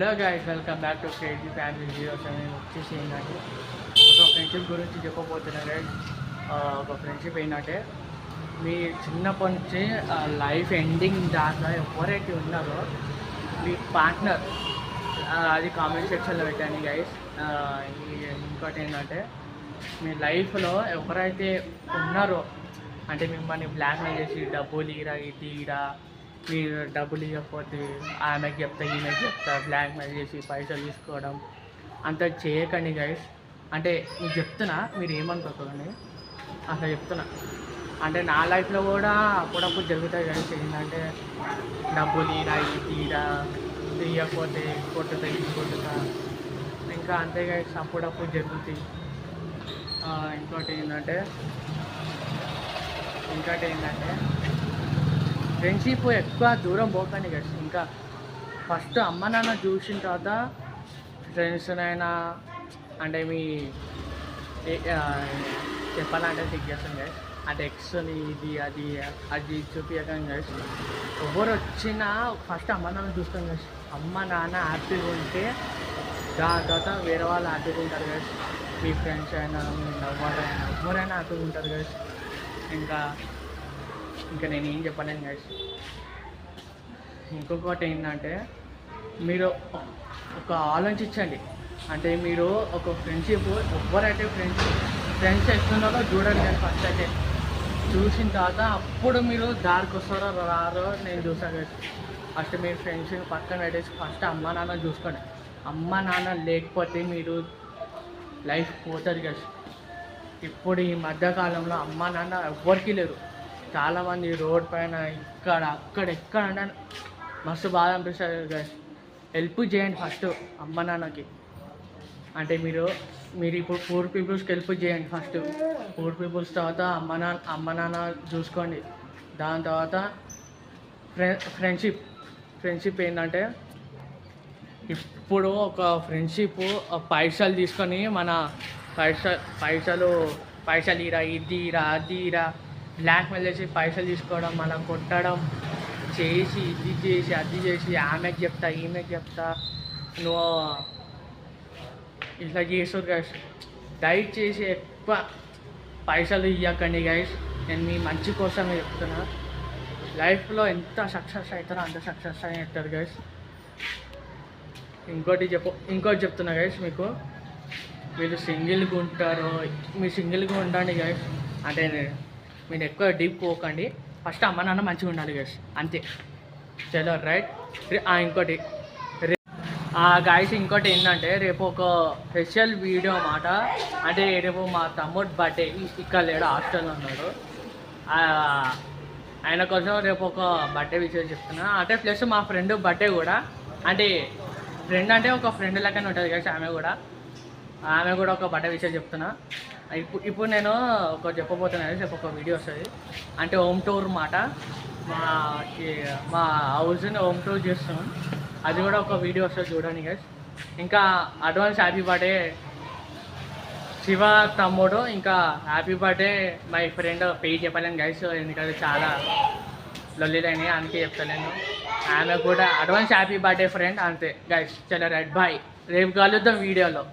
Hello guys, welcome back to crazy family videos. నేను వచ్చేసి ఏంటంటే ఒక ఫ్రెండ్షిప్ గురించి చెప్పబోతున్నా గైస్. ఒక ఫ్రెండ్షిప్ ఏంటంటే మీ చిన్నప్పటి నుంచి లైఫ్ ఎండింగ్ దాకా ఎవరైతే ఉన్నారో మీ పార్ట్నర్, అది కామెంట్ సెక్షన్లో పెట్టండి గైస్. ఇంకోటి ఏంటంటే మీ లైఫ్లో ఎవరైతే ఉన్నారో, అంటే మిమ్మల్ని బ్లాక్మెయిల్ చేసి డబ్బులు ఇరా ఇది ఇరా, మీరు డబ్బులు ఇవ్వకపోతే ఆమెకి చెప్తా ఈమెకి చెప్తా బ్లాక్మెయిల్ చేసి పైసలు తీసుకోవడం అంత చేయకండి గైస్. అంటే మీకు చెప్తున్నా, మీరు ఏమనుకోకండి, అట్లా చెప్తున్నా. అంటే నా లైఫ్లో కూడా అప్పుడప్పుడు జరుగుతాయి గైస్. ఏంటంటే డబ్బులు ఇరా ఇది ఇరా, ఇవ్వకపోతే కొట్టుతా ఇది కొట్టుతా, ఇంకా అంతే గైస్, అప్పుడప్పుడు జరుగుతాయి. ఇంకోటి ఏంటంటే ఫ్రెండ్షిప్ ఎక్కువ దూరం పోకండి గైస్. ఇంకా ఫస్ట్ అమ్మ నాన్న చూసిన తర్వాత ఫ్రెండ్స్నైనా, అంటే మీ చెప్పాలంటే సిగ్గేస్తాం గైస్. అంటే ఎక్స్ని ఇది అది అది చూపించకండి గైస్. ఎవరు వచ్చినా ఫస్ట్ అమ్మ నాన్న చూస్తాం గైస్. అమ్మ నాన్న హ్యాపీగా ఉంటే దాని తర్వాత వేరే వాళ్ళు హ్యాపీగా ఉంటారు గైస్. మీ ఫ్రెండ్స్ అయినా, మీ లవ్వర్ అయినా, ఎవరైనా హ్యాపీగా ఉంటారు గైస్. ఇంకా నేను ఏం చెప్పలేను గైస్. ఇంకొకటి ఏంటంటే మీరు ఒక ఆలోచించండి. అంటే మీరు ఒక ఫ్రెండ్షిప్, ఎవరైతే ఫ్రెండ్స్ ఎట్లున్నారో చూడండి కానీ ఫస్ట్ అయితే చూసిన తర్వాత అప్పుడు మీరు దారికి వస్తారో రారో నేను చూసాను గైస్. ఫస్ట్ మీరు ఫ్రెండ్స్ పక్కన పెట్టేసి ఫస్ట్ అమ్మ నాన్న చూసుకోండి. అమ్మ నాన్న లేకపోతే మీరు లైఫ్ పోతుంది గైస్. ఇప్పుడు ఈ మధ్యకాలంలో అమ్మ నాన్న ఎవ్వరికీ లేరు. చాలామంది రోడ్ పైన ఇక్కడ అక్కడ ఎక్కడ అంటే మస్తు బాధ అనిపిస్తుంది గైస్. హెల్ప్ చేయండి ఫస్ట్ అమ్మ నాన్నకి. అంటే మీరు ఇప్పుడు పూర్ పీపుల్స్కి హెల్ప్ చేయండి ఫస్ట్. పూర్ పీపుల్స్ తర్వాత అమ్మ నాన్న చూసుకోండి. దాని తర్వాత ఫ్రెండ్షిప్ ఏంటంటే ఇప్పుడు ఒక ఫ్రెండ్షిప్ పైసలు తీసుకొని మన పైసలు ఇరా ఇది ఇరా అది ఇరా బ్లాక్మెయిల్ చేసి పైసలు తీసుకోవడం, మన కొట్టడం చేసి ఇది చేసి అది చేసి ఆమెకి చెప్తా ఈమెకి చెప్తా నువ్వు ఇట్లా చేస్తారు గైస్. దయచేసి ఎక్కువ పైసలు ఇవ్వకండి గైస్. నేను మీ మంచి కోసమే చెప్తున్నా. లైఫ్లో ఎంత సక్సెస్ అవుతారో అంత సక్సెస్ అని చెప్తారు గైస్. ఇంకోటి చెప్తున్నా గైస్, మీకు మీరు సింగిల్గా ఉంటారో మీరు సింగిల్గా ఉండండి గైస్. అంటే మీరు ఎక్కువ డీప్ పోకండి. ఫస్ట్ అమ్మ నాన్న మంచిగా ఉండాలి గైస్, అంతే. చలో రైట్. ఇంకోటి ఇంకోటి ఏంటంటే రేపు ఒక స్పెషల్ వీడియో అన్నమాట. అంటే రేపు మా తమ్ముడు బర్త్డే, ఇక్కడ లేడు, హాస్టల్లో ఉన్నాడు. ఆయన కోసం రేపు ఒక బర్త్డే విషయం చెప్తున్నా. అంటే ప్లస్ మా ఫ్రెండ్ బర్త్డే కూడా. అంటే ఫ్రెండ్ అంటే ఒక ఫ్రెండ్ లెక్కనే ఉంటుంది గైస్. ఆమె కూడా ఒక బర్త్డే విషయం చెప్తున్నా. ఇప్పుడు నేను చెప్పబోతున్నాను. రేపు ఒక వీడియో వస్తుంది. అంటే హోమ్ టూర్ మాట. మా హౌస్ని హోమ్ టూర్ చేస్తున్నాం. అది కూడా ఒక వీడియో వస్తుంది, చూడండి గైస్. ఇంకా అడ్వాన్స్ హ్యాపీ బర్త్డే శివ తమ్ముడు. ఇంకా హ్యాపీ బర్త్డే మై ఫ్రెండ్. పేరు చెప్పలేను గైస్, ఎందుకంటే చాలా లొల్లిలైనాయి, అందుకే చెప్తలేను. ఆమె కూడా అడ్వాన్స్ హ్యాపీ బర్త్డే ఫ్రెండ్, అంతే గైస్. చలో రైట్, బాయ్. రేపు కలుద్దాం వీడియోలో.